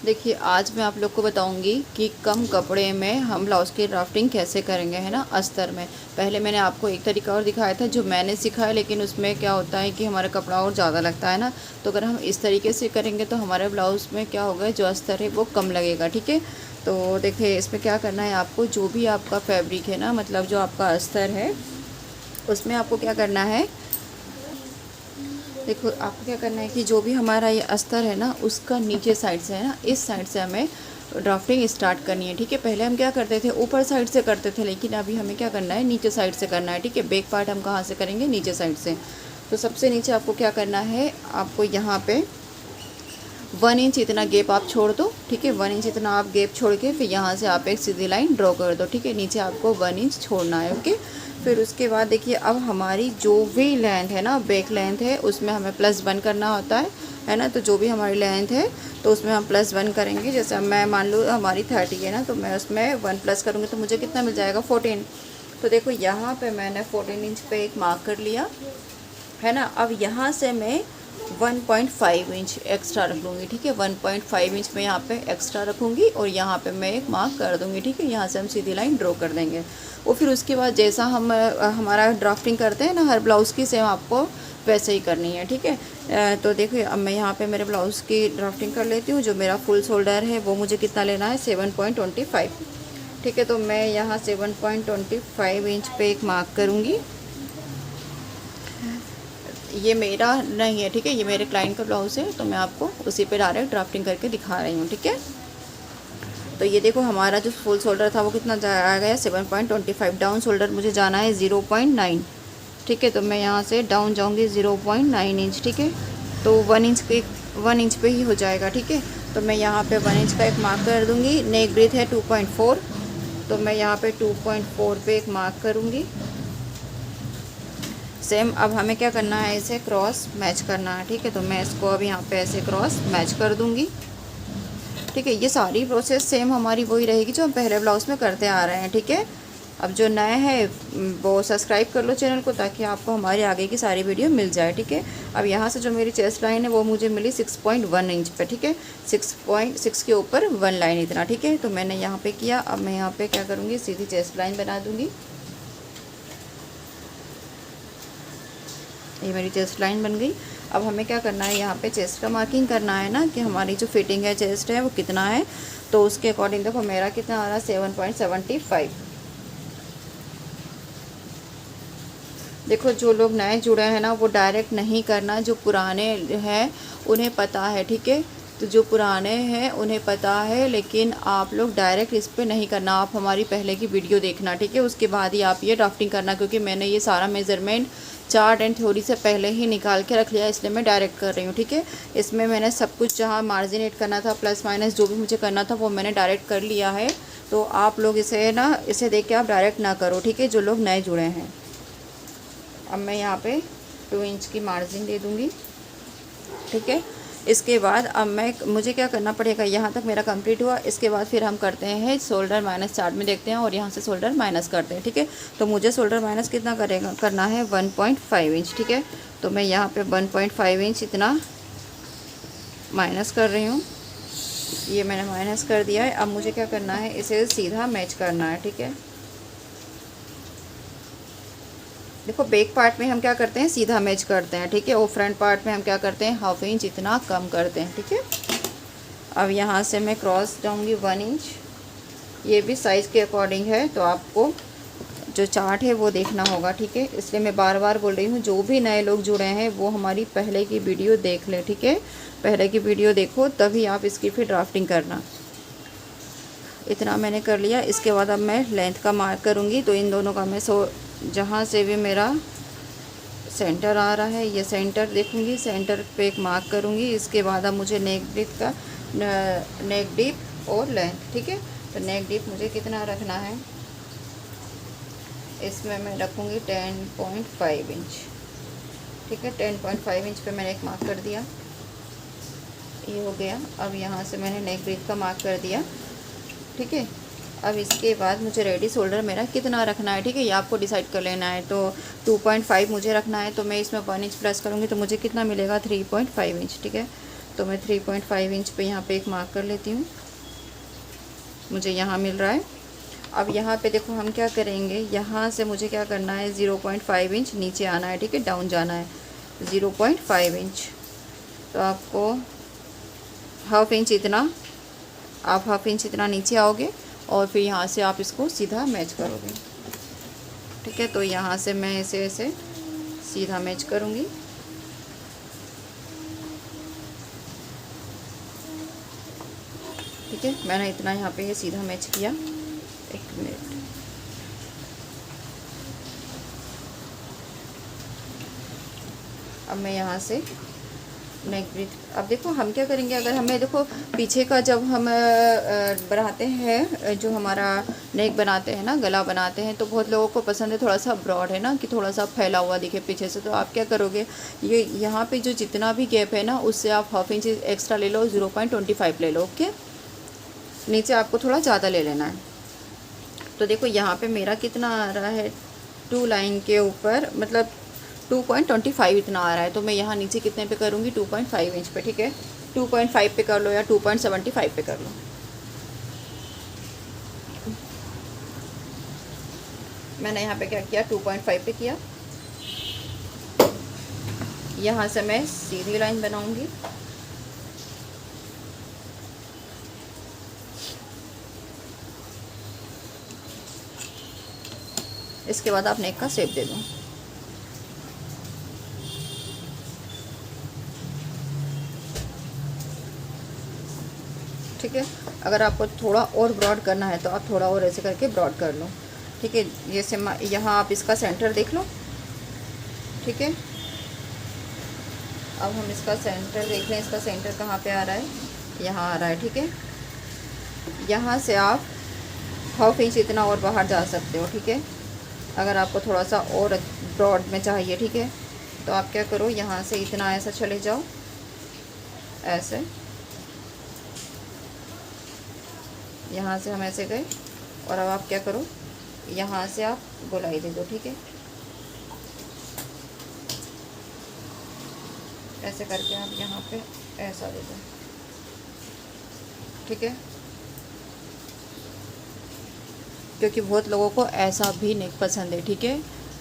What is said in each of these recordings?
देखिए आज मैं आप लोग को बताऊंगी कि कम कपड़े में हम ब्लाउज़ की ड्राफ्टिंग कैसे करेंगे, है ना। अस्तर में पहले मैंने आपको एक तरीका और दिखाया था जो मैंने सीखा है, लेकिन उसमें क्या होता है कि हमारा कपड़ा और ज़्यादा लगता है ना। तो अगर हम इस तरीके से करेंगे तो हमारे ब्लाउज़ में क्या होगा, जो अस्तर है वो कम लगेगा, ठीक है। तो देखिए इसमें क्या करना है आपको, जो भी आपका फैब्रिक है ना, मतलब जो आपका अस्तर है उसमें आपको क्या करना है। देखो आपको क्या करना है कि जो भी हमारा ये अस्तर है ना, उसका नीचे साइड से है ना, इस साइड से हमें ड्राफ्टिंग स्टार्ट करनी है, ठीक है। पहले हम क्या करते थे, ऊपर साइड से करते थे, लेकिन अभी हमें क्या करना है, नीचे साइड से करना है, ठीक है। बैक पार्ट हम कहाँ से करेंगे, नीचे साइड से। तो सबसे नीचे आपको क्या करना है, आपको यहाँ पे 1 इंच इतना गैप आप छोड़ दो, ठीक है। 1 इंच इतना आप गैप छोड़ के फिर यहाँ से आप एक सीधी लाइन ड्रॉ कर दो, ठीक है। नीचे आपको 1 इंच छोड़ना है, ओके। फिर उसके बाद देखिए अब हमारी जो भी लेंथ है ना, बैक लेंथ है, उसमें हमें +1 करना होता है ना। तो जो भी हमारी लेंथ है तो उसमें हम +1 करेंगे। जैसे मैं मान लो हमारी 30 है ना, तो मैं उसमें 1 प्लस करूँगी तो मुझे कितना मिल जाएगा, 14। तो देखो यहाँ पे मैंने 14 इंच पे एक मार्क कर लिया, है ना। अब यहाँ से मैं 1.5 इंच एक्स्ट्रा रख लूँगी, ठीक है। 1.5 इंच में यहाँ पे एक्स्ट्रा रखूँगी और यहाँ पे मैं एक मार्क कर दूँगी, ठीक है। यहाँ से हम सीधी लाइन ड्रॉ कर देंगे। और फिर उसके बाद जैसा हम हमारा ड्राफ्टिंग करते हैं ना हर ब्लाउज़ की, सेम आपको वैसे ही करनी है, ठीक है। तो देखिए अब मैं यहाँ पे मेरे ब्लाउज़ की ड्राफ्टिंग कर लेती हूँ। जो मेरा फुल शोल्डर है वो मुझे कितना लेना है, 7.25, ठीक है। तो मैं यहाँ 7.25 इंच पे एक मार्क करूँगी। ये मेरा नहीं है, ठीक है, ये मेरे क्लाइंट का ब्लाउज़ है, तो मैं आपको उसी पे डायरेक्ट ड्राफ्टिंग करके दिखा रही हूँ, ठीक है। तो ये देखो हमारा जो फुल शोल्डर था वो कितना आ गया, 7.25। डाउन शोल्डर मुझे जाना है 0.9, ठीक है। तो मैं यहाँ से डाउन जाऊँगी 0.9 इंच, ठीक है। तो 1 इंच पे ही हो जाएगा, ठीक है। तो मैं यहाँ पे 1 इंच का एक मार्क कर दूँगी। नेक ब्रीथ है 2.4, तो मैं यहाँ पे 2.4 पे एक मार्क करूँगी। सेम अब हमें क्या करना है, इसे क्रॉस मैच करना है, ठीक है। तो मैं इसको अब यहाँ पे ऐसे क्रॉस मैच कर दूँगी, ठीक है। ये सारी प्रोसेस सेम हमारी वही रहेगी जो हम पहले ब्लाउज़ में करते आ रहे हैं, ठीक है। अब जो नए हैं वो सब्सक्राइब कर लो चैनल को, ताकि आपको हमारी आगे की सारी वीडियो मिल जाए, ठीक है। अब यहाँ से जो मेरी चेस्ट लाइन है वो मुझे मिली 6.1 इंच पे, ठीक है। 6.6 के ऊपर 1 लाइन इतना, ठीक है। तो मैंने यहाँ पे किया। अब मैं यहाँ पे क्या करूँगी, सीधी चेस्ट लाइन बना दूँगी। ये मेरी चेस्ट लाइन बन गई। अब हमें क्या करना है, यहाँ पे चेस्ट का मार्किंग करना है ना, कि हमारी जो फिटिंग है चेस्ट है वो कितना है। तो उसके अकॉर्डिंग देखो मेरा कितना आ रहा है, 7.75। देखो जो लोग नए जुड़े हैं ना वो डायरेक्ट नहीं करना, जो पुराने हैं उन्हें पता है, ठीक है। तो जो पुराने हैं उन्हें पता है, लेकिन आप लोग डायरेक्ट इस पे नहीं करना। आप हमारी पहले की वीडियो देखना, ठीक है। उसके बाद ही आप ये ड्राफ्टिंग करना, क्योंकि मैंने ये सारा मेज़रमेंट चार्ट एंड थ्योरी से पहले ही निकाल के रख लिया, इसलिए मैं डायरेक्ट कर रही हूँ, ठीक है। इसमें मैंने सब कुछ जहाँ मार्जिनेट करना था, प्लस माइनस जो भी मुझे करना था वो मैंने डायरेक्ट कर लिया है। तो आप लोग इसे देख के आप डायरेक्ट ना करो, ठीक है, जो लोग नए जुड़े हैं। अब मैं यहाँ पे 2 इंच की मार्जिन दे दूँगी, ठीक है। इसके बाद अब मुझे क्या करना पड़ेगा, यहाँ तक मेरा कंप्लीट हुआ। इसके बाद फिर हम करते हैं शोल्डर माइनस चार्ट में देखते हैं, और यहाँ से शोल्डर माइनस करते हैं, ठीक है। तो मुझे शोल्डर माइनस कितना करना है, 1.5 इंच, ठीक है। तो मैं यहाँ पे 1.5 इंच इतना माइनस कर रही हूँ। ये मैंने माइनस कर दिया है। अब मुझे क्या करना है, इसे सीधा मैच करना है, ठीक है। देखो बैक पार्ट में हम क्या करते हैं, सीधा मैच करते हैं, ठीक है। और फ्रंट पार्ट में हम क्या करते हैं, ½ इंच इतना कम करते हैं, ठीक है। अब यहाँ से मैं क्रॉस जाऊँगी 1 इंच। ये भी साइज़ के अकॉर्डिंग है, तो आपको जो चार्ट है वो देखना होगा, ठीक है। इसलिए मैं बार बार बोल रही हूँ, जो भी नए लोग जुड़े हैं वो हमारी पहले की वीडियो देख लें, ठीक है। पहले की वीडियो देखो तभी आप इसकी फिर ड्राफ्टिंग करना। इतना मैंने कर लिया। इसके बाद अब मैं लेंथ का मार्क करूँगी। तो इन दोनों का मैं जहाँ से भी मेरा सेंटर आ रहा है, ये सेंटर देखूँगी, सेंटर पे एक मार्क करूँगी। इसके बाद अब मुझे नेक डीप और लेंथ, ठीक है। तो नेक डीप मुझे कितना रखना है, इसमें मैं रखूँगी 10.5 इंच, ठीक है। 10.5 इंच पे मैंने एक मार्क कर दिया, ये हो गया। अब यहाँ से मैंने नेक ब्रीथ का मार्क कर दिया, ठीक है। अब इसके बाद मुझे रेडी शोल्डर मेरा कितना रखना है, ठीक है, ये आपको डिसाइड कर लेना है। तो 2.5 मुझे रखना है, तो मैं इसमें 1 इंच प्लस करूँगी तो मुझे कितना मिलेगा, 3.5 इंच, ठीक है। तो मैं 3.5 इंच पे यहाँ पे एक मार्क कर लेती हूँ, मुझे यहाँ मिल रहा है। अब यहाँ पे देखो हम क्या करेंगे, यहाँ से मुझे क्या करना है 0.5 इंच नीचे आना है, ठीक है, डाउन जाना है 0.5 इंच। तो आपको हाफ इंच इतना, आप हाफ इंच इतना नीचे आओगे और फिर यहाँ से आप इसको सीधा मैच करोगे, ठीक है। तो यहाँ से मैं ऐसे ऐसे सीधा मैच करूँगी। ठीक है, मैंने इतना यहाँ पे ये सीधा मैच किया। एक मिनट, अब मैं यहाँ से नेक ब्रीथ, अब देखो हम क्या करेंगे, अगर हमें देखो पीछे का जब हम बनाते हैं, जो हमारा नेक बनाते हैं ना, गला बनाते हैं, तो बहुत लोगों को पसंद है थोड़ा सा ब्रॉड है ना, कि थोड़ा सा फैला हुआ दिखे पीछे से। तो आप क्या करोगे, ये यहाँ पे जो जितना भी गैप है ना, उससे आप हाफ इंच एक्स्ट्रा ले लो, 0.25 ले लो, ओके। नीचे आपको थोड़ा ज़्यादा ले लेना है। तो देखो यहाँ पे मेरा कितना आ रहा है, 2 लाइन के ऊपर, मतलब 2.25 इतना आ रहा है। तो मैं यहाँ नीचे कितने पे करूँगी, 2.5 इंच पे, ठीक है। 2.5 पे कर लो या 2.75 पे कर लो। मैंने यहाँ पे क्या किया, 2.5 पे किया। यहाँ से मैं सीधी लाइन बनाऊँगी, इसके बाद आप नेक का शेप दे दो। ठीक है, अगर आपको थोड़ा और ब्रॉड करना है तो आप थोड़ा और ऐसे करके ब्रॉड कर लो, ठीक है। जैसे यहाँ आप इसका सेंटर देख लो, ठीक है। अब हम इसका सेंटर देख लें, इसका सेंटर कहाँ पे आ रहा है, यहाँ आ रहा है, ठीक है। यहाँ से आप हाफ इंच इतना और बाहर जा सकते हो, ठीक है। अगर आपको थोड़ा सा और ब्रॉड में चाहिए, ठीक है, तो आप क्या करो, यहाँ से इतना ऐसा चले जाओ, ऐसे, यहाँ से हम ऐसे गए, और अब आप क्या करो, यहाँ से आप गोलाई दे दो, ठीक है। ऐसे करके आप यहाँ पे ऐसा दे दो, ठीक है। क्योंकि बहुत लोगों को ऐसा भी नेक पसंद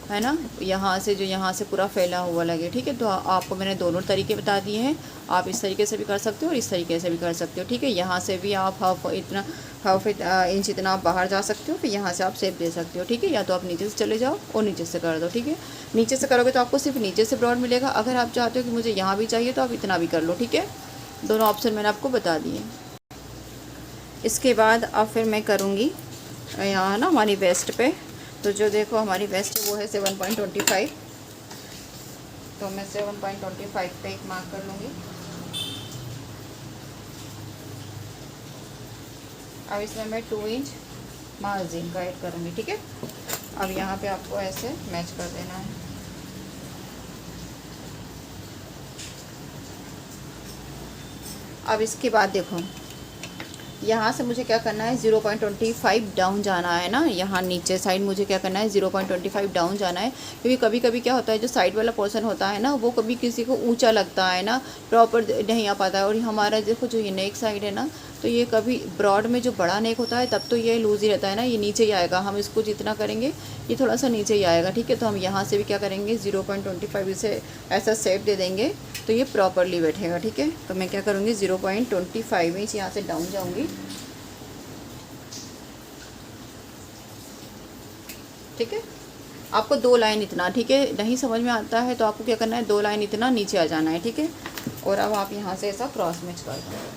है ना, यहाँ से जो यहाँ से पूरा फैला हुआ लगे, ठीक है। तो आपको मैंने दोनों तरीके बता दिए हैं, आप इस तरीके से भी कर सकते हो और इस तरीके से भी कर सकते हो, ठीक है। यहाँ से भी आप हाफ इंच इतना आप बाहर जा सकते हो, फिर यहाँ से आप शेप दे सकते हो, ठीक है। या तो आप नीचे से चले जाओ और नीचे से कर दो, ठीक है। नीचे से करोगे तो आपको सिर्फ नीचे से ब्रॉड मिलेगा। अगर आप चाहते हो कि मुझे यहाँ भी चाहिए तो आप इतना भी कर लो, ठीक है। दोनों ऑप्शन मैंने आपको बता दिए। इसके बाद अब फिर मैं करूँगी यहाँ ना हमारी वेस्ट पे, तो जो देखो हमारी वेस्ट वो है 7.25, तो मैं 7.25 पे एक मार्क कर लूँगी। अब इसमें मैं 2 इंच मार्जिन का ऐड करूँगी, ठीक है। अब यहाँ पे आपको ऐसे मैच कर देना है। अब इसके बाद देखो यहाँ से मुझे क्या करना है, 0.25 डाउन जाना है ना, यहाँ नीचे साइड मुझे क्या करना है, 0.25 डाउन जाना है। क्योंकि कभी कभी क्या होता है, जो साइड वाला पोर्शन होता है ना, वो कभी किसी को ऊंचा लगता है ना, प्रॉपर नहीं आ पाता है। और हमारा देखो जो ये नेक साइड है ना, तो ये कभी ब्रॉड में जो बड़ा नेक होता है तब तो ये लूज ही रहता है ना, ये नीचे ही आएगा। हम इसको जितना करेंगे ये थोड़ा सा नीचे ही आएगा, ठीक है। तो हम यहाँ से भी क्या करेंगे, 0.25 इसे ऐसा शेप दे देंगे तो ये प्रॉपरली बैठेगा, ठीक है। तो मैं क्या करूँगी, 0.25 इंच यहाँ से डाउन जाऊँगी, ठीक है। आपको 2 लाइन इतना, ठीक है, नहीं समझ में आता है तो आपको क्या करना है, 2 लाइन इतना नीचे आ जाना है, ठीक है। और अब आप यहाँ से ऐसा क्रॉस मैच कर दो।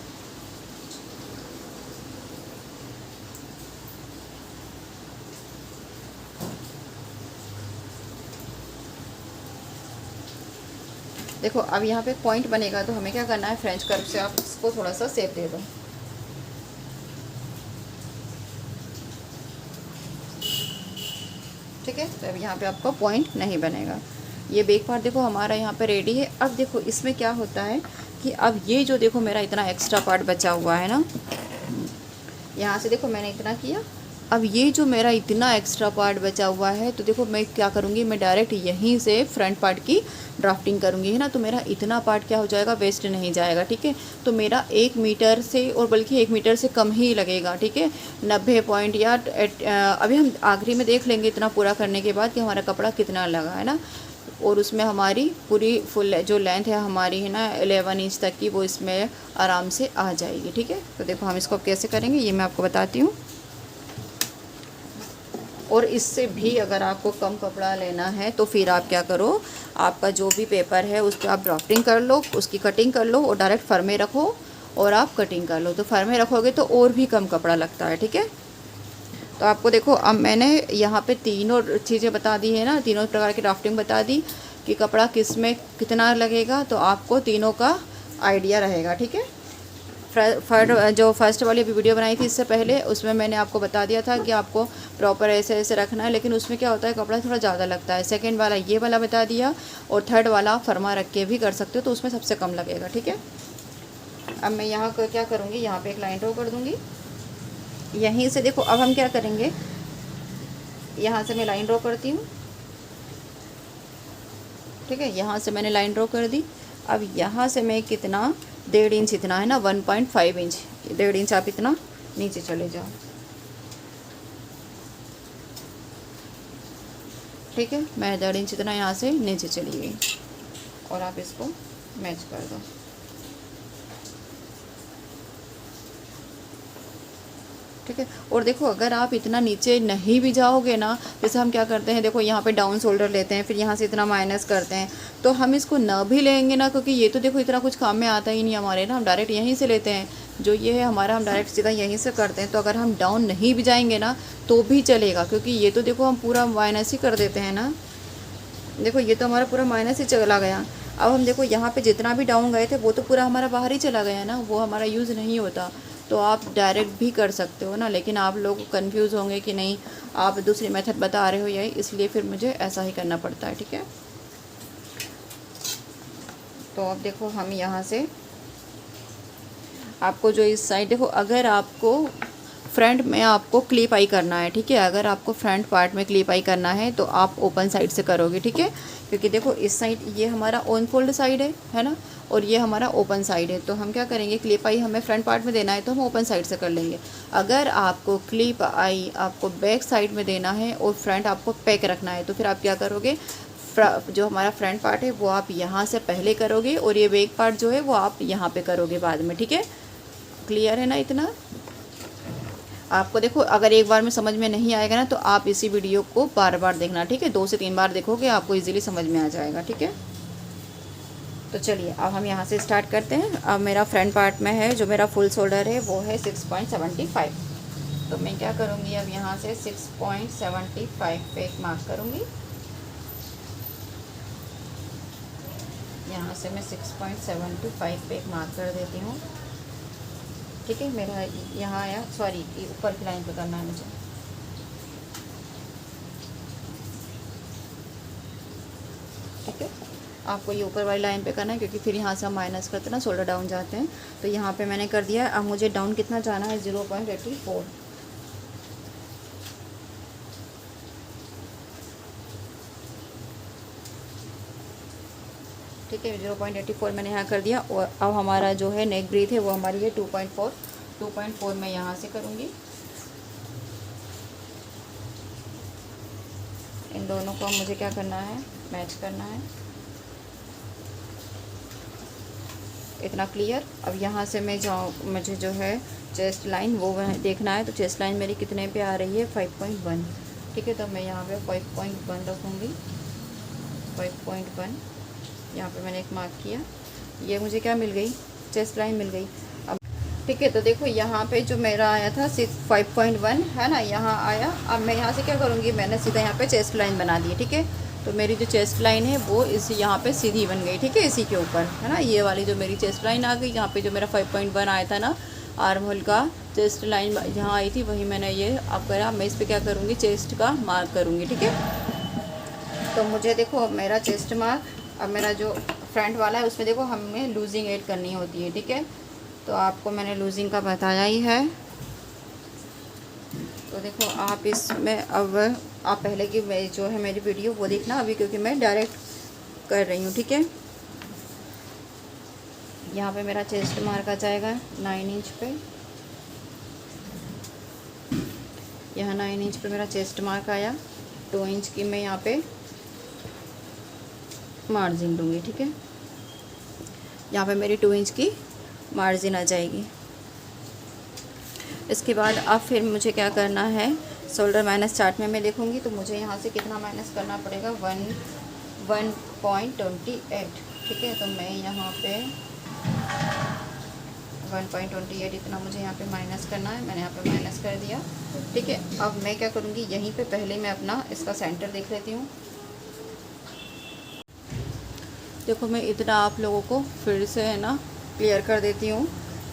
देखो अब यहाँ पे पॉइंट बनेगा, तो हमें क्या करना है, फ्रेंच कर्व से आप इसको थोड़ा सा शेप दे दो, ठीक है। तो अब यहाँ पे आपका पॉइंट नहीं बनेगा। ये बैक पार्ट देखो हमारा यहाँ पे रेडी है। अब देखो इसमें क्या होता है कि अब ये जो देखो मेरा इतना एक्स्ट्रा पार्ट बचा हुआ है ना, यहाँ से देखो मैंने इतना किया। अब ये जो मेरा इतना एक्स्ट्रा पार्ट बचा हुआ है, तो देखो मैं क्या करूँगी, मैं डायरेक्ट यहीं से फ्रंट पार्ट की ड्राफ्टिंग करूँगी, है ना, तो मेरा इतना पार्ट क्या हो जाएगा, वेस्ट नहीं जाएगा, ठीक है। तो मेरा 1 मीटर से, और बल्कि 1 मीटर से कम ही लगेगा, ठीक है। 90 पॉइंट या अभी हम आखिरी में देख लेंगे इतना पूरा करने के बाद कि हमारा कपड़ा कितना लगा, है ना। और उसमें हमारी पूरी फुल जो लेंथ है हमारी, है ना, 11 इंच तक की, वो इसमें आराम से आ जाएगी, ठीक है। तो देखो हम इसको कैसे करेंगे ये मैं आपको बताती हूँ। और इससे भी अगर आपको कम कपड़ा लेना है तो फिर आप क्या करो, आपका जो भी पेपर है उस पर आप ड्राफ्टिंग कर लो, उसकी कटिंग कर लो और डायरेक्ट फर में रखो और आप कटिंग कर लो। तो फर में रखोगे तो और भी कम कपड़ा लगता है, ठीक है। तो आपको देखो अब मैंने यहाँ पे तीनों चीज़ें बता दी है ना, तीनों प्रकार की ड्राफ्टिंग बता दी कि कपड़ा किस में कितना लगेगा, तो आपको तीनों का आइडिया रहेगा, ठीक है। जो फर्स्ट वाली अभी वीडियो बनाई थी इससे पहले, उसमें मैंने आपको बता दिया था कि आपको प्रॉपर ऐसे ऐसे रखना है, लेकिन उसमें क्या होता है कपड़ा थोड़ा ज़्यादा लगता है। सेकंड वाला ये वाला बता दिया, और थर्ड वाला फरमा रख के भी कर सकते हो, तो उसमें सबसे कम लगेगा, ठीक है। अब मैं यहाँ क्या करूँगी, यहाँ पे एक लाइन ड्रॉ कर दूँगी। यहीं से देखो अब हम क्या करेंगे, यहाँ से मैं लाइन ड्रॉ करती हूँ, ठीक है। यहाँ से मैंने लाइन ड्रॉ कर दी। अब यहाँ से मैं कितना, 1.5 इंच इतना, है ना, 1.5 इंच, 1.5 इंच आप इतना नीचे चले जाओ, ठीक है। मैं 1.5 इंच इतना यहाँ से नीचे चली गई, और आप इसको मैच कर दो, ठीक है। और देखो अगर आप इतना नीचे नहीं भी जाओगे ना, जैसे हम क्या करते हैं, देखो यहाँ पे डाउन शोल्डर लेते हैं, फिर यहाँ से इतना माइनस करते हैं, तो हम इसको ना भी लेंगे ना, क्योंकि ये तो देखो इतना कुछ काम में आता ही नहीं हमारे ना, हम डायरेक्ट यहीं से लेते हैं, जो ये है हमारा, हम डायरेक्ट सीधा यहीं से करते हैं। तो अगर हम डाउन नहीं भी जाएंगे ना तो भी चलेगा, क्योंकि ये तो देखो हम पूरा माइनस ही कर देते हैं ना। देखो ये तो हमारा पूरा माइनस ही चला गया। अब हम देखो यहाँ पे जितना भी डाउन गए थे वो तो पूरा हमारा बाहर ही चला गया ना, वो हमारा यूज़ नहीं होता। तो आप डायरेक्ट भी कर सकते हो ना, लेकिन आप लोग कंफ्यूज होंगे कि नहीं आप दूसरी मेथड बता रहे हो यही, इसलिए फिर मुझे ऐसा ही करना पड़ता है, ठीक है। तो अब देखो हम यहाँ से आपको जो इस साइड, देखो अगर आपको फ्रंट में आपको क्लिप आई करना है, ठीक है, अगर आपको फ्रंट पार्ट में क्लिप आई करना है तो आप ओपन साइड से करोगे, ठीक है। क्योंकि देखो इस साइड ये हमारा ऑन फोल्ड साइड है ना, और ये हमारा ओपन साइड है। तो हम क्या करेंगे, क्लिप आई हमें फ्रंट पार्ट में देना है तो हम ओपन साइड से कर लेंगे। अगर आपको क्लिप आई आपको बैक साइड में देना है और फ्रंट आपको पैक रखना है, तो फिर आप क्या करोगे, जो हमारा फ्रंट पार्ट है वो आप यहाँ से पहले करोगे, और ये बैक पार्ट जो है वो आप यहाँ पे करोगे बाद में, ठीक है। क्लियर है ना इतना। आपको देखो अगर एक बार में समझ में नहीं आएगा ना तो आप इसी वीडियो को बार बार देखना, ठीक है, 2 से 3 बार देखोगे आपको इजीली समझ में आ जाएगा, ठीक है। तो चलिए अब हम यहाँ से स्टार्ट करते हैं। अब मेरा फ्रंट पार्ट में है, जो मेरा फुल शोल्डर है वो है 6.75। तो मैं क्या करूँगी, अब यहाँ से 6.75 पे एक मार्क करूँगी। यहाँ से मैं 6.75 पे एक मार्क कर देती हूँ, ठीक है। मेरा यहाँ आया, सॉरी ऊपर की लाइन पे करना है मुझे, ठीक है। आपको ये ऊपर वाली लाइन पे करना है, क्योंकि फिर यहाँ से हम माइनस करते ना शोल्डर डाउन जाते हैं। तो यहाँ पे मैंने कर दिया है। अब मुझे डाउन कितना जाना है, 0.84, ठीक है, 0.84 मैंने यहाँ कर दिया। और अब हमारा जो है नेक ब्रीथ है वो हमारी है 2.4 मैं यहाँ से करूँगी। इन दोनों को मुझे क्या करना है, मैच करना है। इतना क्लियर। अब यहाँ से मैं मुझे जो है चेस्ट लाइन वो देखना है, तो चेस्ट लाइन मेरी कितने पे आ रही है, 5.1, ठीक है। तो मैं यहाँ पे 5.1 रखूँगी, 5.1 यहाँ पे मैंने एक मार्क किया। ये मुझे क्या मिल गई, चेस्ट लाइन मिल गई। अब ठीक है, तो देखो यहाँ पे जो मेरा आया था 5.1 है ना, यहाँ आया। अब मैं यहाँ से क्या करूँगी, मैंने सीधा यहाँ पे चेस्ट लाइन बना दी, ठीक है। तो मेरी जो चेस्ट लाइन है वो इस यहाँ पे सीधी बन गई, ठीक है, इसी के ऊपर, है ना। ये वाली जो मेरी चेस्ट लाइन आ गई, यहाँ पे जो मेरा 5.1 आया था ना आर्म होल का, चेस्ट लाइन जहाँ आई थी वही मैंने ये अब करा। मैं इस पर क्या करूँगी, चेस्ट का मार्क करूँगी, ठीक है। तो मुझे देखो मेरा चेस्ट मार्क, अब मेरा जो फ्रंट वाला है उसमें देखो हमें लूजिंग ऐड करनी होती है, ठीक है। तो आपको मैंने लूजिंग का बताया ही है। तो देखो आप इसमें, अब आप पहले की जो है मेरी वीडियो वो देखना अभी, क्योंकि मैं डायरेक्ट कर रही हूँ, ठीक है। यहाँ पे मेरा चेस्ट मार्क आ जाएगा 9 इंच पे, यहाँ 9 इंच पे मेरा चेस्ट मार्क आया। 2 इंच की मैं यहाँ पे मार्जिन लूँगी, ठीक है। यहाँ पे मेरी 2 इंच की मार्जिन आ जाएगी। इसके बाद अब फिर मुझे क्या करना है, शोल्डर माइनस चार्ट में मैं देखूँगी तो मुझे यहाँ से कितना माइनस करना पड़ेगा, 1.28, ठीक है। तो मैं यहाँ पे 1.28 इतना मुझे यहाँ पे माइनस करना है। मैंने यहाँ पे माइनस कर दिया, ठीक है। अब मैं क्या करूँगी, यहीं पे पहले मैं अपना इसका सेंटर देख लेती हूँ। देखो मैं इतना आप लोगों को फिर से है ना क्लियर कर देती हूँ।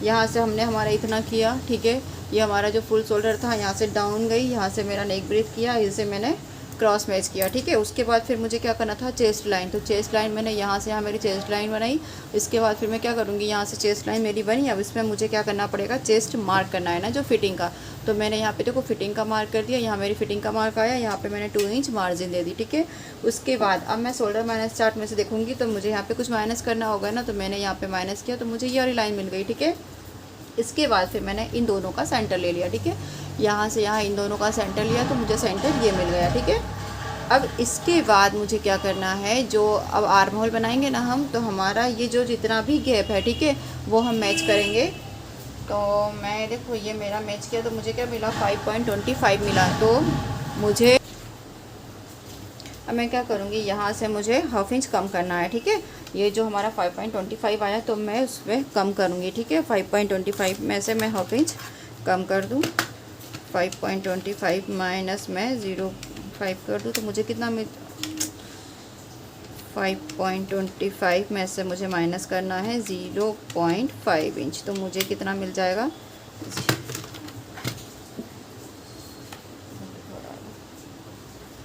यहाँ से हमने हमारा इतना किया, ठीक है। ये हमारा जो फुल शोल्डर था यहाँ से डाउन गई, यहाँ से मेरा नेक ब्रीथ किया, इसे मैंने क्रॉस मैच किया, ठीक है। उसके बाद फिर मुझे क्या करना था, चेस्ट लाइन। तो चेस्ट लाइन मैंने यहाँ से यहाँ मेरी चेस्ट लाइन बनाई। इसके बाद फिर मैं क्या करूँगी, यहाँ से चेस्ट लाइन मेरी बनी। अब इसमें मुझे क्या करना पड़ेगा, चेस्ट मार्क करना है ना, जो फिटिंग का। तो मैंने यहाँ पे देखो फिटिंग का मार्क कर दिया, यहाँ मेरी फिटिंग का मार्क आया, यहाँ पे मैंने 2 इंच मार्जिन दे दी, ठीक है। उसके बाद अब मैं शोल्डर माइनस चार्ट में से देखूँगी तो मुझे यहाँ पे कुछ माइनस करना होगा ना, तो मैंने यहाँ पे माइनस किया तो मुझे ये वाली लाइन मिल गई, ठीक है। इसके बाद फिर मैंने इन दोनों का सेंटर ले लिया, ठीक है। यहाँ से यहाँ इन दोनों का सेंटर लिया तो मुझे सेंटर ये मिल गया, ठीक है। अब इसके बाद मुझे क्या करना है, जो अब आर्म होल बनाएंगे ना हम, तो हमारा ये जो जितना भी गैप है, ठीक है, वो हम मैच करेंगे। तो मैं देखो ये मेरा मैच किया तो मुझे क्या मिला, 5.25 मिला। तो मुझे अब मैं क्या करूँगी, यहाँ से मुझे हाफ इंच कम करना है, ठीक है। ये जो हमारा 5.25 आया तो मैं उस पर कम करूँगी, ठीक है। 5.25 में से मैं हाफ इंच कम कर दूँ। 5.25 माइनस मैं 0.5 कर दूँ तो मुझे कितना मिल, 5.25 में से मुझे माइनस करना है 0.5 इंच। तो मुझे कितना मिल जाएगा,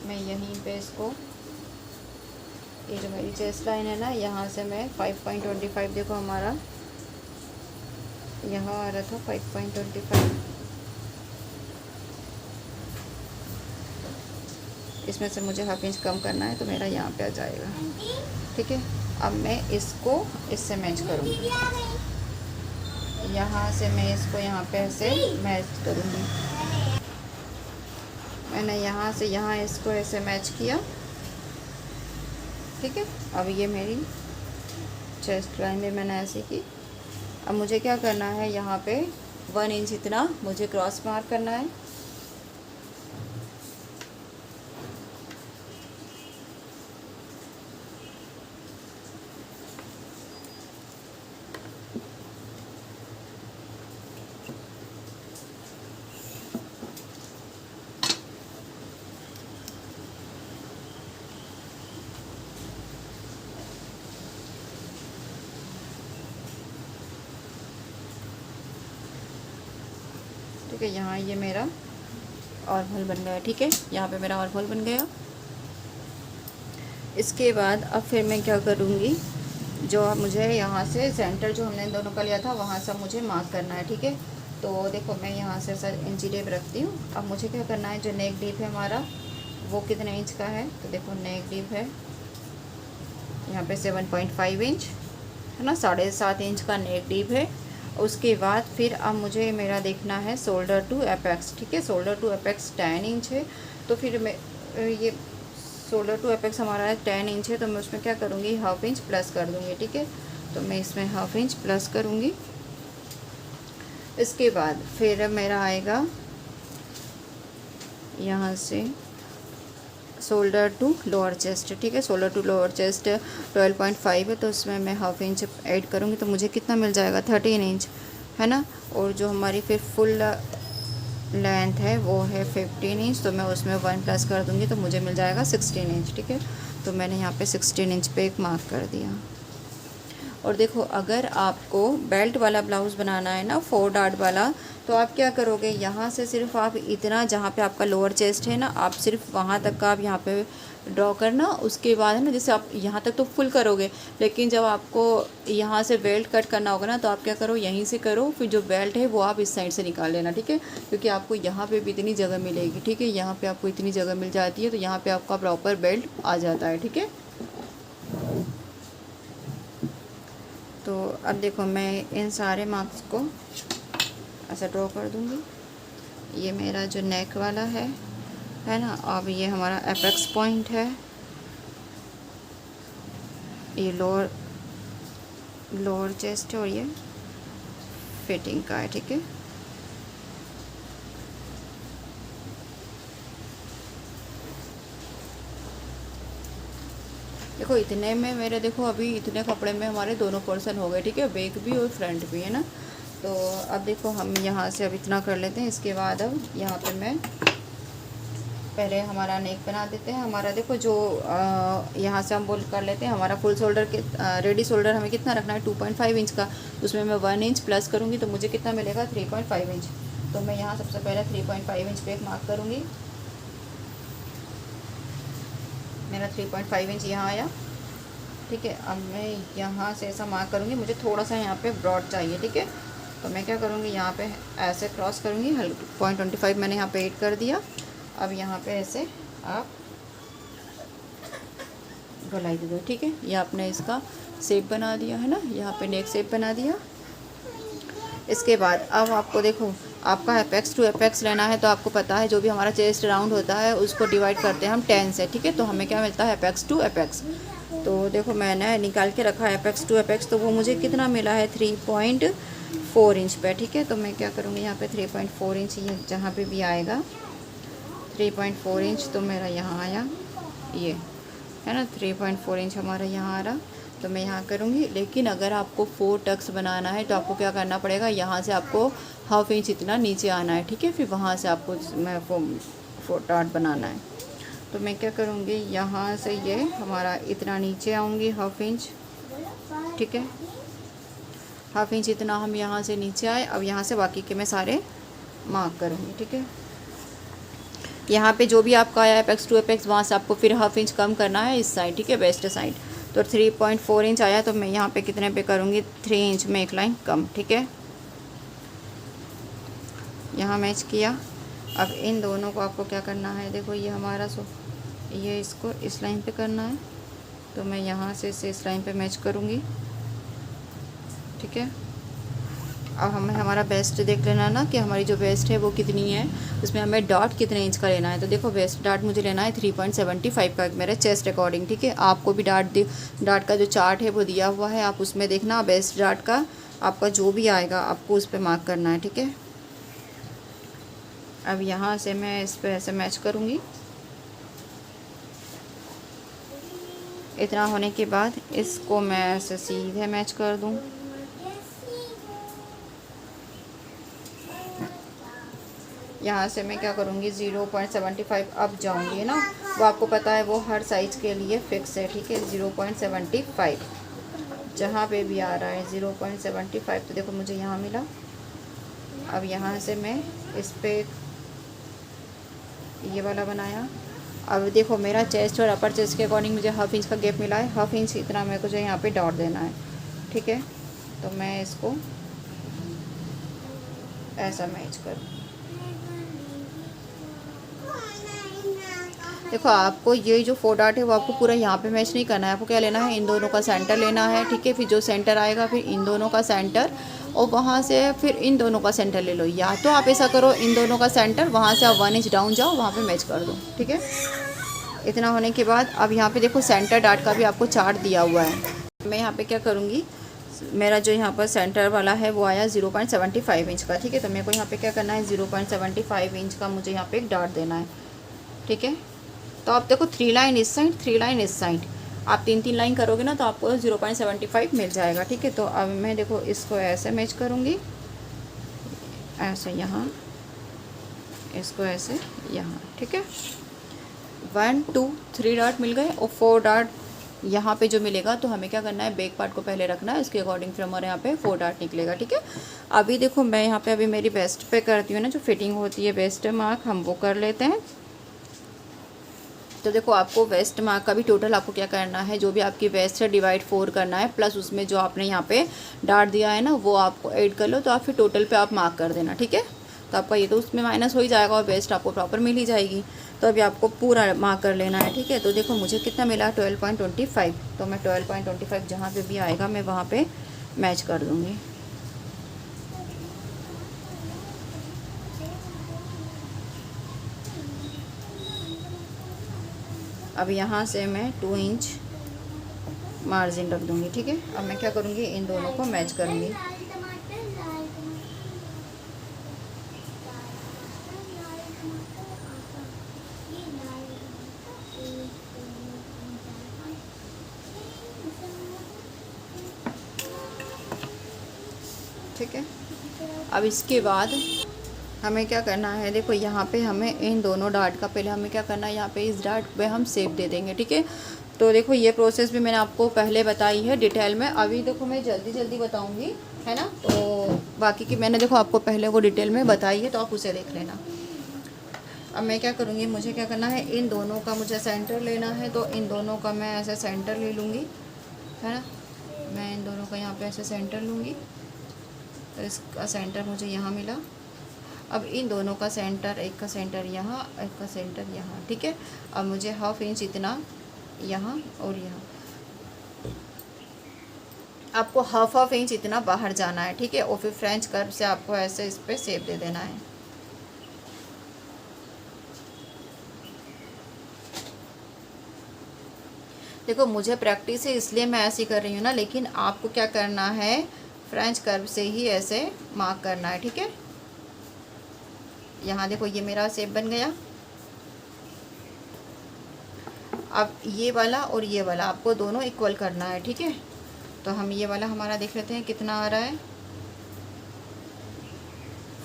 मैं यहीं पे इसको, ये जो मेरी चेस्ट लाइन है ना, यहाँ से मैं 5.25 देखो हमारा यहाँ आ रहा था 5.25, इसमें से मुझे हाफ इंच कम करना है तो मेरा यहाँ पे आ जाएगा, ठीक है। अब मैं इसको इससे मैच करूँगी, यहाँ से मैं इसको यहाँ पे ऐसे मैच करूँगी। मैंने यहाँ से यहाँ इसको ऐसे मैच किया, ठीक है। अब ये मेरी चेस्ट लाइन में मैंने ऐसे की। अब मुझे क्या करना है, यहाँ पे 1 इंच इतना मुझे क्रॉस मार्क करना है। ठीक है, यहाँ ये मेरा आर्म होल बन गया, ठीक है। यहाँ पे मेरा आर्म होल बन गया। इसके बाद अब फिर मैं क्या करूँगी, जो मुझे यहाँ से सेंटर जो हमने दोनों का लिया था वहाँ से मुझे मार्क करना है, ठीक है। तो देखो मैं यहाँ से सर इंची टेप रखती हूँ। अब मुझे क्या करना है, जो नेक डीप है हमारा वो कितने इंच का है, तो देखो नेक डीप है यहाँ पे 7.5 इंच है ना, 7.5 इंच का नेक डीप है। उसके बाद फिर अब मुझे मेरा देखना है शोल्डर टू एपेक्स, ठीक है। शोल्डर टू एपेक्स 10 इंच है, तो फिर मैं ये शोल्डर टू एपेक्स हमारा 10 इंच है तो मैं उसमें क्या करूँगी, हाफ इंच प्लस कर दूँगी, ठीक है। तो मैं इसमें हाफ इंच प्लस करूँगी। इसके बाद फिर मेरा आएगा यहाँ से शोल्डर टू लोअर चेस्ट, ठीक है। शोल्डर टू लोअर चेस्ट 12.5 है तो उसमें मैं हाफ इंच ऐड करूँगी तो मुझे कितना मिल जाएगा, 13 इंच है ना। और जो हमारी फिर फुल लेंथ है वो है 15 इंच, तो मैं उसमें 1 प्लस कर दूँगी तो मुझे मिल जाएगा 16 इंच, ठीक है। तो मैंने यहाँ पे 16 इंच पे एक मार्क कर दिया। और देखो अगर आपको बेल्ट वाला ब्लाउज़ बनाना है ना, 4 डार्ट वाला, तो आप क्या करोगे, यहाँ से सिर्फ आप इतना, जहाँ पे आपका लोअर चेस्ट है ना, आप सिर्फ वहाँ तक का आप यहाँ पे ड्रॉ करना। उसके बाद है ना, जैसे आप यहाँ तक तो फुल करोगे, लेकिन जब आपको यहाँ से बेल्ट कट करना होगा ना, तो आप क्या करो, यहीं से करो, फिर जो बेल्ट है वो आप इस साइड से निकाल लेना, ठीक है। क्योंकि आपको यहाँ पे भी इतनी जगह मिलेगी, ठीक है। यहाँ पे आपको इतनी जगह मिल जाती है तो यहाँ पे आपका प्रॉपर बेल्ट आ जाता है, ठीक है। तो अब देखो मैं इन सारे मार्क्स को ऐसा ड्रॉ कर दूँगी। ये मेरा जो नेक वाला है ना, अब ये हमारा एपेक्स पॉइंट है, ये लोअर चेस्ट है और ये फिटिंग का है, ठीक है। देखो इतने में मेरे, देखो अभी इतने कपड़े में हमारे दोनों पोर्शन हो गए, ठीक है, बैक भी और फ्रंट भी, है ना। तो अब देखो हम यहाँ से अब इतना कर लेते हैं। इसके बाद अब यहाँ पे मैं पहले हमारा नेक बना देते हैं। हमारा देखो जो यहाँ से हम बोल कर लेते हैं, हमारा फुल शोल्डर के रेडी शोल्डर हमें कितना रखना है 2.5 इंच का, उसमें मैं 1 इंच प्लस करूँगी तो मुझे कितना मिलेगा 3.5 इंच। तो मैं यहाँ सबसे पहले 3.5 इंच पे एक मार्क करूँगी। मेरा 3.5 इंच यहाँ आया, ठीक है। अब मैं यहाँ से ऐसा मार्क करूँगी, मुझे थोड़ा सा यहाँ पे ब्रॉड चाहिए, ठीक है। तो मैं क्या करूँगी, यहाँ पे ऐसे क्रॉस करूँगी, 0.25 मैंने यहाँ पे ऐड कर दिया। अब यहाँ पे ऐसे आप गोलाई दे दो, ठीक है। ये आपने इसका शेप बना दिया है ना, यहाँ पे नेक शेप बना दिया। इसके बाद अब आपको देखो, आपका एपेक्स टू एपेक्स लेना है तो आपको पता है जो भी हमारा चेस्ट राउंड होता है उसको डिवाइड करते हैं हम 10 से, ठीक है। तो हमें क्या मिलता है एपेक्स टू एपेक्स। तो देखो मैंने निकाल के रखा है एपेक्स टू एपेक्स, तो वो मुझे कितना मिला है 3.4 इंच पे, ठीक है। तो मैं क्या करूँगी, यहाँ पे 3.4 इंच ये जहाँ पे भी आएगा 3.4 इंच, तो मेरा यहाँ आया, ये है ना 3.4 इंच हमारा यहाँ आ रहा। तो मैं यहाँ करूँगी, लेकिन अगर आपको 4 टक्स बनाना है तो आपको क्या करना पड़ेगा, यहाँ से आपको हाफ इंच इतना नीचे आना है, ठीक है। फिर वहाँ से आपको मैं 4 डॉट बनाना है। तो मैं क्या करूँगी, यहाँ से ये हमारा इतना नीचे आऊँगी हाफ इंच, ठीक है। हाफ इंच इतना हम यहाँ से नीचे आए। अब यहाँ से बाकी के मैं सारे मार्क करूँगी, ठीक है। यहाँ पे जो भी आपका आया एपेक्स टू एपेक्स, वहाँ से आपको फिर हाफ इंच कम करना है इस साइड, ठीक है, वेस्ट साइड। तो 3.4 इंच आया, तो मैं यहाँ पे कितने पे करूँगी 3 इंच में एक लाइन कम, ठीक है। यहाँ मैच किया। अब इन दोनों को आपको क्या करना है, देखो ये हमारा ये इसको इस लाइन पे करना है, तो मैं यहाँ से इसे इस लाइन पे मैच करूँगी, ठीक है। अब हमें हमारा वेस्ट देख लेना ना कि हमारी जो वेस्ट है वो कितनी है, उसमें हमें डॉट कितने इंच का लेना है। तो देखो वेस्ट डॉट मुझे लेना है 3.75 का मेरे चेस्ट अकॉर्डिंग, ठीक है। आपको भी डॉट का जो चार्ट है वो दिया हुआ है, आप उसमें देखना वेस्ट डॉट का आपका जो भी आएगा आपको उस पर मार्क करना है, ठीक है। अब यहाँ से मैं इस पर ऐसे मैच करूँगी। इतना होने के बाद इसको मैं ऐसे सीधे मैच कर दूँ। यहाँ से मैं क्या करूँगी 0.75 अब जाऊँगी ना, वो आपको पता है वो हर साइज़ के लिए फ़िक्स है, ठीक है। 0.75 जहाँ पे भी आ रहा है 0.75, तो देखो मुझे यहाँ मिला। अब यहाँ से मैं इस पे ये वाला बनाया। अब देखो मेरा चेस्ट और अपर चेस्ट के अकॉर्डिंग मुझे हाफ इंच का गैप मिला है, हाफ इंच इतना मेरे को जो यहाँ पे डॉट देना है, ठीक है। तो मैं इसको ऐसा मैच करूँ। देखो आपको ये जो 4 डॉट है वो आपको पूरा यहाँ पे मैच नहीं करना है, आपको क्या लेना है, इन दोनों का सेंटर लेना है, ठीक है। फिर जो सेंटर आएगा फिर इन दोनों का सेंटर, और वहाँ से फिर इन दोनों का सेंटर ले लो। या तो आप ऐसा करो, इन दोनों का सेंटर, वहाँ से आप 1 इंच डाउन जाओ, वहाँ पे मैच कर दो, ठीक है। इतना होने के बाद अब यहाँ पे देखो सेंटर डॉट का भी आपको चार्ट दिया हुआ है। मैं यहाँ पे क्या करूँगी, मेरा जो यहाँ पर सेंटर वाला है वो आया 0.75 इंच का, ठीक है। तो मेरे को यहाँ पे क्या करना है 0.75 इंच का मुझे यहाँ पे एक डॉट देना है, ठीक है। तो आप देखो 3 लाइन इस साइड, 3 लाइन इस साइड, आप 3 लाइन करोगे ना तो आपको 0.75 मिल जाएगा, ठीक है। तो अब मैं देखो इसको ऐसे मैच करूँगी, ऐसे यहाँ, इसको ऐसे यहाँ, ठीक है। 1 2 3 डॉट मिल गए, और 4 डॉट यहाँ पे जो मिलेगा तो हमें क्या करना है, बैक पार्ट को पहले रखना है, उसके अकॉर्डिंग फिर हमारे यहाँ पे 4 डॉट निकलेगा, ठीक है। अभी देखो मैं यहाँ पे अभी मेरी वेस्ट पे करती हूँ ना, जो फिटिंग होती है वेस्ट मार्क, हम वो कर लेते हैं। तो देखो आपको वेस्ट मार्क का भी टोटल आपको क्या करना है, जो भी आपकी वेस्ट है डिवाइड 4 करना है, प्लस उसमें जो आपने यहाँ पे डार्ट दिया है ना वो आपको ऐड कर लो। तो आप फिर टोटल पे आप मार्क कर देना, ठीक है। तो आपका ये तो उसमें माइनस हो ही जाएगा और वेस्ट आपको प्रॉपर मिल ही जाएगी। तो अभी आपको पूरा मार्क कर लेना है, ठीक है। तो देखो मुझे कितना मिला 12.25, तो मैं 12.25 जहाँ पे भी आएगा मैं वहाँ पे मैच कर दूँगी। अब यहाँ से मैं 2 इंच मार्जिन रख दूँगी, ठीक है। अब मैं क्या करूँगी, इन दोनों को मैच करूँगी। ठीक है। अब इसके बाद हमें क्या करना है, देखो यहाँ पे हमें इन दोनों डार्ट का पहले हमें क्या करना है, यहाँ पे इस डार्ट पे हम शेप दे देंगे, ठीक है। तो देखो ये प्रोसेस भी मैंने आपको पहले बताई है डिटेल में, अभी देखो मैं जल्दी जल्दी बताऊँगी, है ना। तो बाकी की मैंने देखो आपको पहले वो डिटेल में बताई है, तो आप उसे देख लेना। अब मैं क्या करूँगी, मुझे क्या करना है, इन दोनों का मुझे सेंटर लेना है, तो इन दोनों का मैं ऐसे सेंटर ले लूँगी, है ना। मैं इन दोनों का यहाँ पे ऐसे सेंटर लूँगी, तो इसका सेंटर मुझे यहाँ मिला। अब इन दोनों का सेंटर, एक का सेंटर यहाँ, एक का सेंटर यहाँ, ठीक है। अब मुझे 1/2 इंच इतना यहाँ और यहाँ, आपको 1/2 इंच इतना बाहर जाना है, ठीक है। और फिर फ्रेंच कर्व से आपको ऐसे इस पर शेप दे देना है। देखो मुझे प्रैक्टिस है इसलिए मैं ऐसे कर रही हूँ ना, लेकिन आपको क्या करना है, फ्रेंच कर्व से ही ऐसे मार्क करना है, ठीक है। यहाँ देखो ये मेरा शेप बन गया। अब ये वाला और ये वाला आपको दोनों इक्वल करना है, ठीक है। तो हम ये वाला हमारा देख लेते हैं कितना आ रहा है,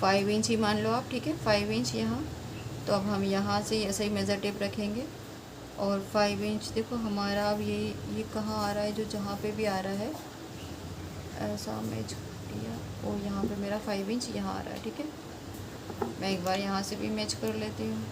5 इंच ही मान लो आप, ठीक है, 5 इंच यहाँ। तो अब हम यहाँ से ऐसे ही मेज़र टेप रखेंगे और 5 इंच देखो हमारा अब ये कहाँ आ रहा है, जो जहाँ पे भी आ रहा है ऐसा मैच किया, और यहाँ पे मेरा 5 इंच यहाँ आ रहा है, ठीक है। मैं एक बार यहाँ से भी मैच कर लेती हूँ।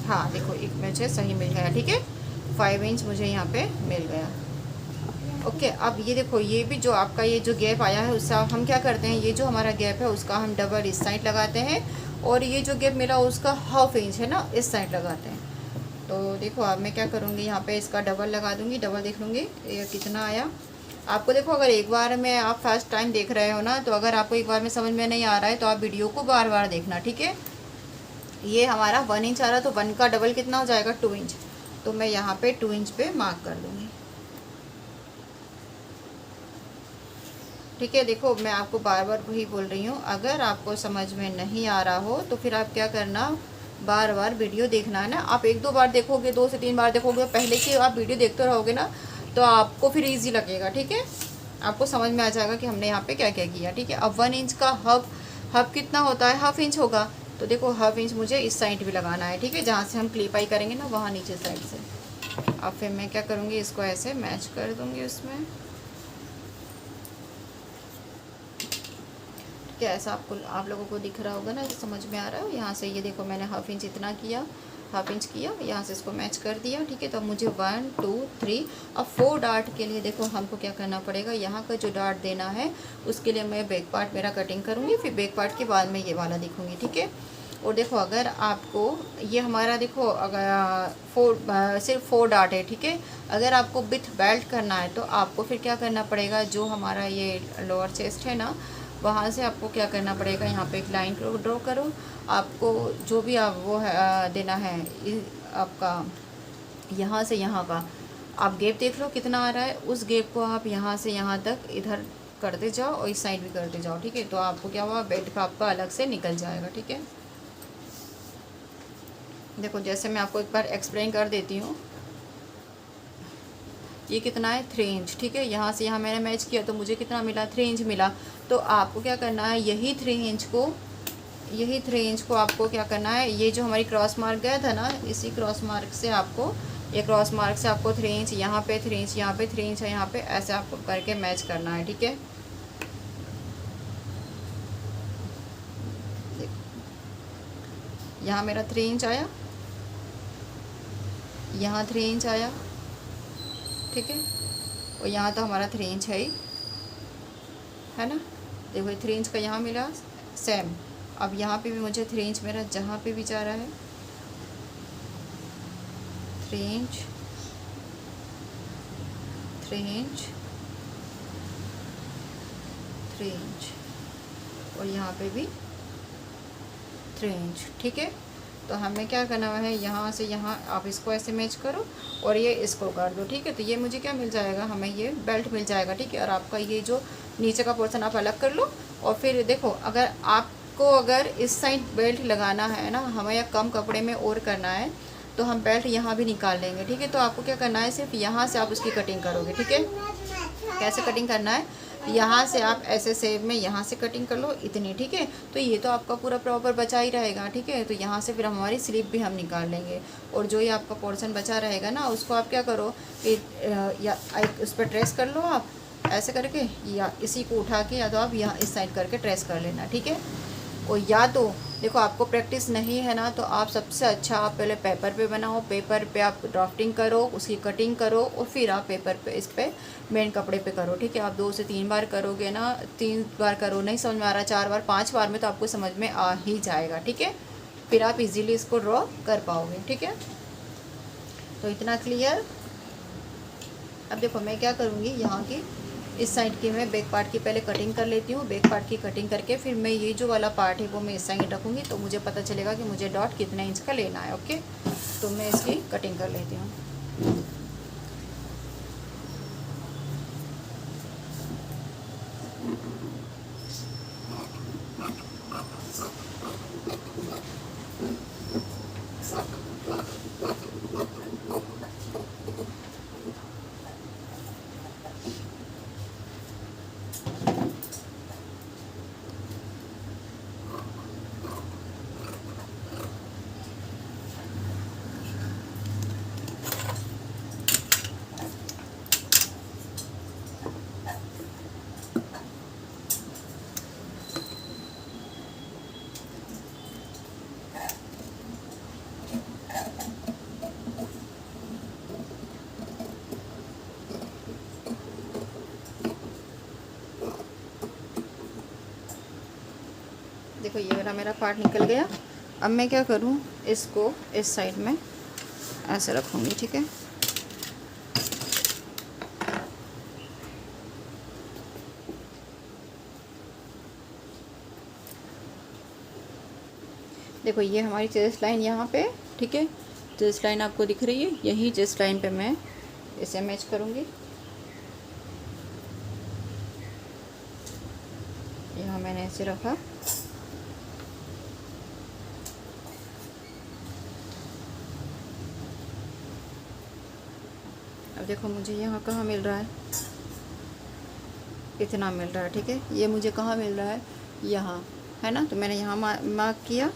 हाँ देखो एक मैच है, सही मिल गया, ठीक है। 5 इंच मुझे यहाँ पे मिल गया। ओके, अब ये देखो ये भी जो आपका ये जो गैप आया है उससे हम क्या करते हैं, ये जो हमारा गैप है उसका हम डबल इस साइड लगाते हैं, और ये जो गैप मिला उसका 1/2 इंच है ना, इस साइड लगाते हैं। तो देखो अब मैं क्या करूँगी, यहाँ पे इसका डबल लगा दूँगी, डबल देख लूँगी ये कितना आया। आपको देखो अगर एक बार में आप फर्स्ट टाइम देख रहे हो ना, तो अगर आपको एक बार में समझ में नहीं आ रहा है तो आप वीडियो को बार बार देखना, ठीक है। ये हमारा 1 इंच आ रहा, तो 1 का डबल कितना हो जाएगा, 2 इंच। तो मैं यहाँ पे 2 इंच पे मार्क कर दूँगी, ठीक है। देखो मैं आपको बार बार वही बोल रही हूँ, अगर आपको समझ में नहीं आ रहा हो तो फिर आप क्या करना, बार बार वीडियो देखना है ना। आप 1-2 बार देखोगे, 2 से 3 बार देखोगे, पहले की आप वीडियो देखते रहोगे ना, तो आपको फिर इजी लगेगा, ठीक है। आपको समझ में आ जाएगा कि हमने यहाँ पे क्या क्या किया, ठीक है। अब 1 इंच का हब कितना होता है, 1/2 इंच होगा। तो देखो 1/2 इंच मुझे इस साइड भी लगाना है, ठीक है, जहाँ से हम क्लिपाई करेंगे ना, वहाँ नीचे साइड से। अब फिर मैं क्या करूँगी, इसको ऐसे मैच कर दूँगी उसमें, क्या ऐसा आप लोगों को दिख रहा होगा ना, समझ में आ रहा है। यहाँ से ये देखो मैंने 1/2 इंच इतना किया, 1/2 इंच किया, यहाँ से इसको मैच कर दिया, ठीक है। तो मुझे 1 2 3 अब 4 डार्ट के लिए देखो हमको क्या करना पड़ेगा, यहाँ का जो डार्ट देना है उसके लिए मैं बैक पार्ट मेरा कटिंग करूँगी, फिर बैक पार्ट के बाद में ये वाला दिखूँगी, ठीक है। और देखो अगर आपको ये हमारा देखो अगर सिर्फ 4 डार्ट है, ठीक है। अगर आपको विथ बेल्ट करना है तो आपको फिर क्या करना पड़ेगा, जो हमारा ये लोअर चेस्ट है ना, वहाँ से आपको क्या करना पड़ेगा, यहाँ पे एक लाइन ड्रॉ करो। आपको जो भी आप वो है देना है आपका यहाँ से यहाँ का आप गैप देख लो कितना आ रहा है, उस गैप को आप यहाँ से यहाँ तक इधर करते जाओ और इस साइड भी करते जाओ, ठीक है। तो आपको क्या हुआ, बेल्ट का आपका अलग से निकल जाएगा, ठीक है। देखो जैसे मैं आपको एक बार एक्सप्लेन कर देती हूँ, ये कितना है 3 इंच, ठीक है। यहाँ से यहाँ मैंने मैच किया तो मुझे कितना मिला, 3 इंच मिला। तो आपको क्या करना है, यही 3 इंच को आपको क्या करना है, ये जो हमारी क्रॉस मार्क गया था ना, इसी क्रॉस मार्क से आपको, ये क्रॉस मार्क से आपको 3 इंच यहाँ पे, 3 इंच यहाँ पे, 3 इंच यहाँ पे, ऐसे आपको करके मैच करना है, ठीक है। यहाँ मेरा 3 इंच आया, यहाँ 3 इंच आया, ठीक है, और यहाँ तो हमारा 3 इंच है ही, है ना। देखो 3 इंच का यहाँ मिला सेम। अब यहाँ पे भी मुझे 3 इंच मेरा जहाँ पे भी जा रहा है 3 इंच, 3 इंच, 3 इंच, और यहाँ पे भी 3 इंच, ठीक है। तो हमें क्या करना है, यहाँ से यहाँ आप इसको ऐसे मैच करो और ये इसको कर दो, ठीक है। तो ये मुझे क्या मिल जाएगा, हमें ये बेल्ट मिल जाएगा, ठीक है। और आपका ये जो नीचे का पोर्शन आप अलग कर लो। और फिर देखो, अगर आपको अगर इस साइड बेल्ट लगाना है ना, हमें या कम कपड़े में और करना है, तो हम बेल्ट यहाँ भी निकाल लेंगे, ठीक है। तो आपको क्या करना है, सिर्फ यहाँ से आप उसकी कटिंग करोगे, ठीक है। कैसे कटिंग करना है, यहाँ से आप ऐसे शेप में यहाँ से कटिंग कर लो इतनी, ठीक है। तो ये तो आपका पूरा प्रॉपर बचा ही रहेगा, ठीक है। तो यहाँ से फिर हमारी स्लीव भी हम निकाल लेंगे, और जो ये आपका पोर्शन बचा रहेगा ना, उसको आप क्या करो कि या उस पर ट्रेस कर लो आप ऐसे करके, या इसी को उठा के या तो आप यहाँ इस साइड करके ट्रेस कर लेना, ठीक है। और या तो देखो, आपको प्रैक्टिस नहीं है ना, तो आप सबसे अच्छा आप पहले पेपर पे बनाओ, पेपर पे आप ड्राफ्टिंग करो, उसकी कटिंग करो, और फिर आप पेपर पे इस पे मेन कपड़े पे करो, ठीक है। आप 2 से 3 बार करोगे ना, 3 बार करो, नहीं समझ में आ रहा 4 बार 5 बार में तो आपको समझ में आ ही जाएगा, ठीक है। फिर आप इजीली इसको ड्रॉ कर पाओगे, ठीक है। तो इतना क्लियर। अब देखो मैं क्या करूँगी, यहाँ की इस साइड की मैं बैक पार्ट की पहले कटिंग कर लेती हूँ। बैक पार्ट की कटिंग करके फिर मैं ये जो वाला पार्ट है वो मैं इस साइड रखूँगी, तो मुझे पता चलेगा कि मुझे डॉट कितने इंच का लेना है, ओके। तो मैं इसकी कटिंग कर लेती हूँ। देखो ये वाला मेरा पार्ट निकल गया। अब मैं क्या करूँ, इसको इस साइड में ऐसे रखूँगी, ठीक है। देखो ये हमारी चेस्ट लाइन यहाँ पे, ठीक है। चेस्ट लाइन आपको दिख रही है, यही चेस्ट लाइन पे मैं इसे मैच करूँगी। यहाँ मैंने ऐसे रखा, अब देखो मुझे यहाँ कहाँ मिल रहा है, इतना मिल रहा है, ठीक है। ये मुझे कहाँ मिल रहा है, यहाँ, है ना। तो मैंने यहाँ मार्क किया।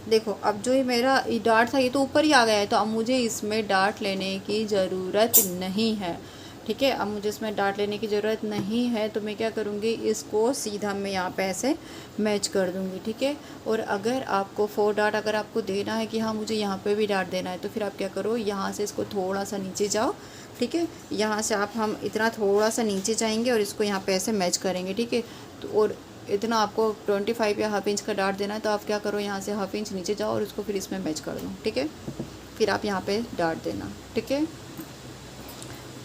देखो अब जो ये मेरा डार्ट था ये तो ऊपर ही आ गया है, तो अब मुझे इसमें डार्ट लेने की ज़रूरत नहीं है, ठीक है। अब मुझे इसमें डार्ट लेने की ज़रूरत नहीं है, तो मैं क्या करूँगी, इसको सीधा मैं यहाँ पे ऐसे मैच कर दूँगी, ठीक है। और अगर आपको 4 डार्ट अगर आपको देना है कि हाँ मुझे यहाँ पे भी डार्ट देना है, तो फिर आप क्या करो, यहाँ से इसको थोड़ा सा नीचे जाओ, ठीक है। यहाँ से हम इतना थोड़ा सा नीचे जाएंगे और इसको यहाँ पे ऐसे मैच करेंगे, ठीक है। तो और इतना आपको 25 या हाफ इंच का डार्ट देना है, तो आप क्या करो, यहाँ से हाफ इंच नीचे जाओ और उसको फिर इसमें मैच कर दो, ठीक है। फिर आप यहाँ पे डार्ट देना, ठीक है।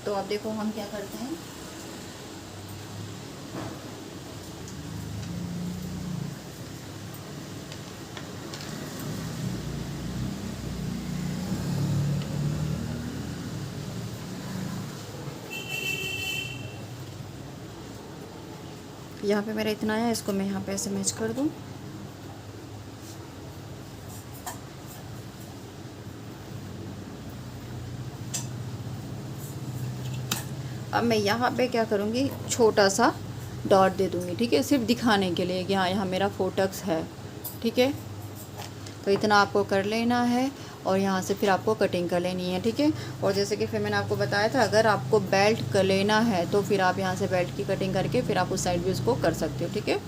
तो अब देखो हम क्या करते हैं, यहाँ पे मेरा इतना है, इसको मैं यहाँ पे ऐसे मैच कर दूँ। अब मैं यहाँ पे क्या करूँगी, छोटा सा डॉट दे दूँगी, ठीक है, सिर्फ दिखाने के लिए कि हाँ यहाँ मेरा फोटक्स है, ठीक है। तो इतना आपको कर लेना है और यहाँ से फिर आपको कटिंग कर लेनी है, ठीक है। और जैसे कि फिर मैंने आपको बताया था, अगर आपको बेल्ट कर लेना है तो फिर आप यहाँ से बेल्ट की कटिंग करके फिर आप उस साइड भी उसको कर सकते हो, ठीक है।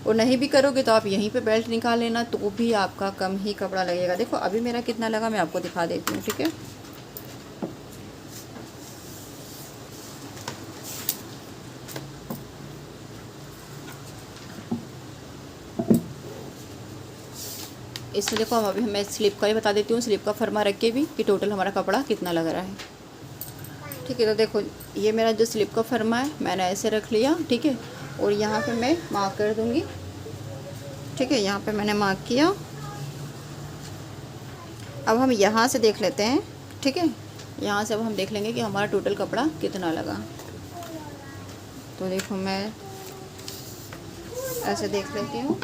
और नहीं भी करोगे तो आप यहीं पे बेल्ट निकाल लेना, तो भी आपका कम ही कपड़ा लगेगा। देखो अभी मेरा कितना लगा मैं आपको दिखा देती हूँ, ठीक है। इसमें देखो अभी मैं स्लिप का ही बता देती हूँ, स्लिप का फरमा रख के भी कि टोटल हमारा कपड़ा कितना लग रहा है, ठीक है। तो देखो ये मेरा जो स्लिप का फरमा है मैंने ऐसे रख लिया, ठीक है। और यहाँ पे मैं मार्क कर दूँगी, ठीक है। यहाँ पे मैंने मार्क किया। अब हम यहाँ से देख लेते हैं, ठीक है। यहाँ से अब हम देख लेंगे कि हमारा टोटल कपड़ा कितना लगा। तो देखो मैं ऐसे देख लेती हूँ।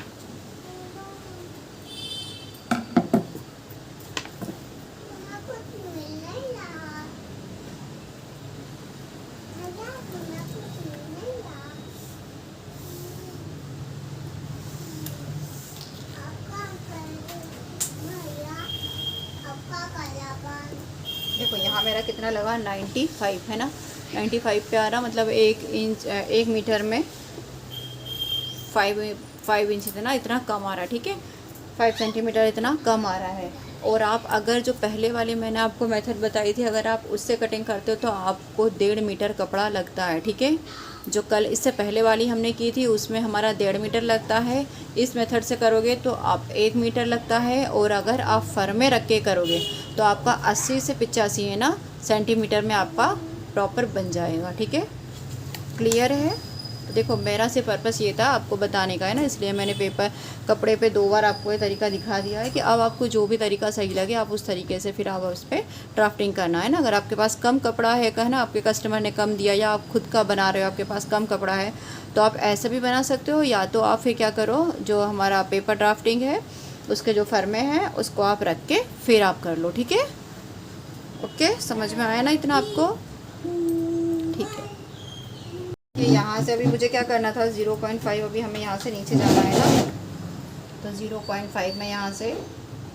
देखो यहाँ मेरा कितना लगा, 95 है ना। 95 पे आ रहा, मतलब 1 मीटर में 5 इंच इतना कम आ रहा है, ठीक है। 5 सेंटीमीटर इतना कम आ रहा है। और आप अगर जो पहले वाली मैंने आपको मेथड बताई थी, अगर आप उससे कटिंग करते हो तो आपको 1.5 मीटर कपड़ा लगता है, ठीक है। जो कल इससे पहले वाली हमने की थी उसमें हमारा 1.5 मीटर लगता है। इस मेथड से करोगे तो आप 1 मीटर लगता है। और अगर आप फर्मे रख के करोगे तो आपका 80 से 85 है ना सेंटीमीटर में आपका प्रॉपर बन जाएगा, ठीक है। क्लियर है। तो देखो मेरा से पर्पस ये था आपको बताने का है ना, इसलिए मैंने कपड़े पे 2 बार आपको ये तरीका दिखा दिया है कि अब आपको जो भी तरीका सही लगे आप उस तरीके से फिर आप उस पर ड्राफ्टिंग करना है ना। अगर आपके पास कम कपड़ा है कहना, आपके कस्टमर ने कम दिया या आप खुद का बना रहे हो, आपके पास कम कपड़ा है, तो आप ऐसे भी बना सकते हो। या तो आप फिर क्या करो, जो हमारा पेपर ड्राफ्टिंग है उसके जो फर्मे हैं उसको आप रख के फिर आप कर लो, ठीक है। ओके, समझ में आया ना इतना आपको, ठीक है। यहाँ से अभी मुझे क्या करना था, 0.5 अभी हमें यहाँ से नीचे जाना है ना, तो 0.5 मैं यहाँ से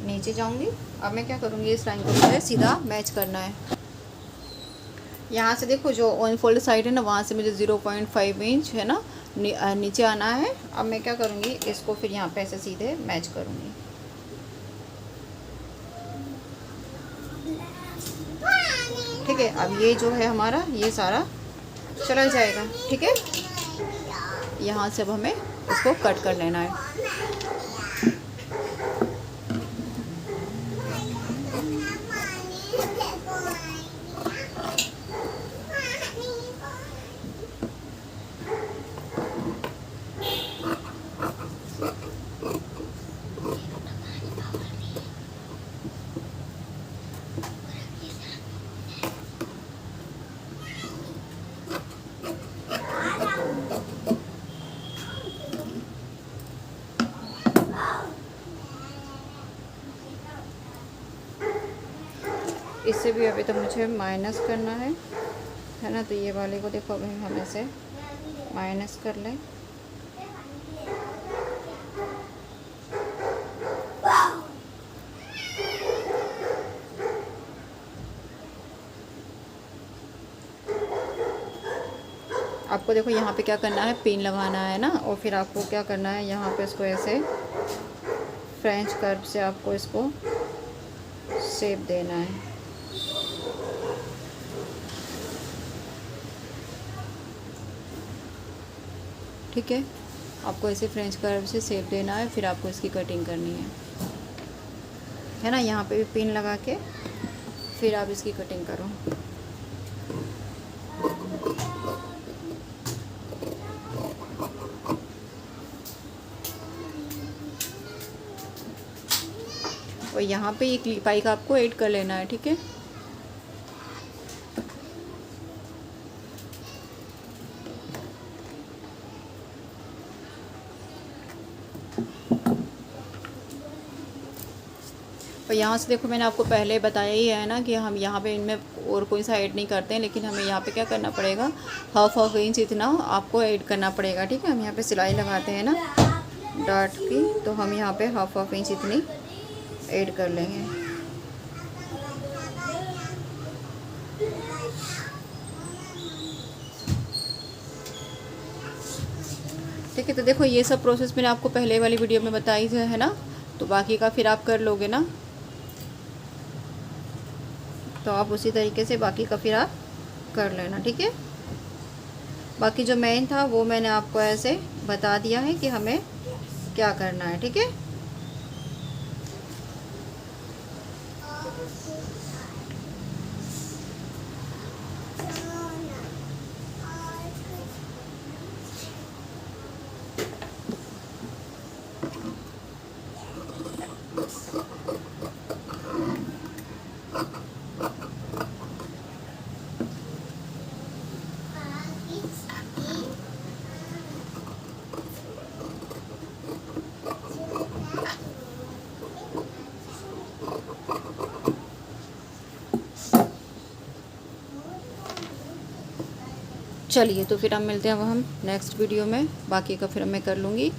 नीचे जाऊँगी। अब मैं क्या करूँगी, इस लाइन को मुझे सीधा मैच करना है। यहाँ से देखो जो ऑन फोल्ड साइड है ना, वहाँ से मुझे 0.5 इंच है ना नीचे आना है। अब मैं क्या करूँगी, इसको फिर यहाँ पे ऐसे सीधे मैच करूँगी, ठीक है। अब ये जो है हमारा ये सारा चला जाएगा, ठीक है। यहाँ से अब हमें इसको कट कर लेना है। इससे भी अभी तो मुझे माइनस करना है ना। तो ये वाले को देखो अभी हम ऐसे माइनस कर लें। आपको देखो यहाँ पे क्या करना है, पिन लगाना है ना। और फिर आपको क्या करना है, यहाँ पे इसको ऐसे फ्रेंच कर्व से आपको इसको शेप देना है, ठीक है। आपको ऐसे फ्रेंच कर्व से शेप देना है, फिर आपको इसकी कटिंग करनी है ना। यहाँ पे भी पिन लगा के फिर आप इसकी कटिंग करो। और यहाँ पे एक लिपाई का आपको ऐड कर लेना है, ठीक है। और यहाँ से देखो मैंने आपको पहले बताया ही है ना कि हम यहाँ पे इनमें और कोई सा ऐड नहीं करते हैं, लेकिन हमें यहाँ पे क्या करना पड़ेगा, हाफ इंच इतना आपको ऐड करना पड़ेगा, ठीक है। हम यहाँ पे सिलाई लगाते हैं ना डार्ट की, तो हम यहाँ पे हाफ इंच इतनी ऐड कर लेंगे। ठीक है। तो देखो ये सब प्रोसेस मैंने आपको पहले वाली वीडियो में बताई है ना, तो बाकी का फिर आप कर लोगे ना, तो आप उसी तरीके से बाकी का फिर आप कर लेना, ठीक है। बाकी जो मेन था वो मैंने आपको ऐसे बता दिया है कि हमें क्या करना है, ठीक है। चलिए तो फिर हम मिलते हैं अब हम नेक्स्ट वीडियो में, बाकी का फिर मैं कर लूँगी।